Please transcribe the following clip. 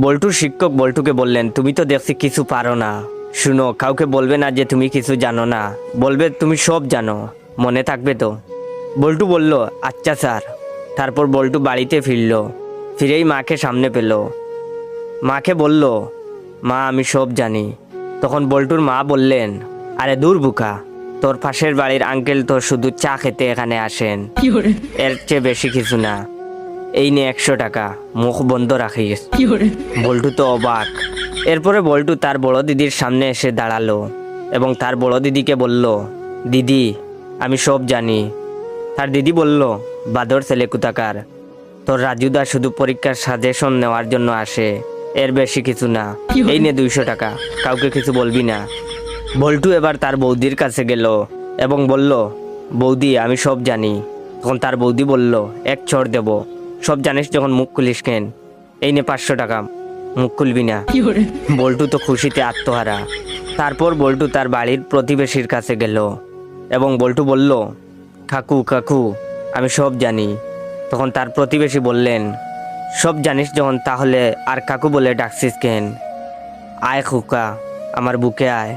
বল্টুর শিক্ষক বল্টুকে বললেন, তুমি তো দেখছি কিছু পারো না। শুনো, কাউকে বলবে না যে তুমি কিছু জানো না, বলবে তুমি সব জানো, মনে থাকবে তো? বল্টু বলল, আচ্ছা স্যার। তারপর বল্টু বাড়িতে ফিরল। ফিরেই মাকে সামনে পেল। মাকে বলল, মা আমি সব জানি। তখন বল্টুর মা বললেন, আরে দূর বুকা, তোর পাশের বাড়ির আঙ্কেল তো শুধু চা খেতে এখানে আসেন, এর চেয়ে বেশি কিছু না। এই নে 100 টাকা, মুখ বন্ধ রাখিস। বল্টু তো অবাক। এরপরে বল্টু তার বড় দিদির সামনে এসে দাঁড়ালো এবং তার বড় দিদিকে বলল, দিদি আমি সব জানি। তার দিদি বলল, বাদর ছেলে কোথাকার, তোর রাজুদা শুধু পরীক্ষার সাজেশন নেওয়ার জন্য আসে, এর বেশি কিছু না। এই নে 200 টাকা, কাউকে কিছু বলবি না। বল্টু এবার তার বৌদির কাছে গেল এবং বলল, বৌদি আমি সব জানি। তখন তার বৌদি বলল, এক চড় দেব, সব জানিস যখন মুখ খুলিস কেন? এই নে 500 টাকা, মুখ খুলবি না। বল্টু তো খুশিতে আত্মহারা। তারপর বল্টু তার বাড়ির প্রতিবেশীর কাছে গেল এবং বল্টু বলল, কাকু কাকু আমি সব জানি। তখন তার প্রতিবেশী বললেন, সব জানিস যখন তাহলে আর কাকু বলে ডাকছিস কেন? আয় খুকা, আমার বুকে আয়।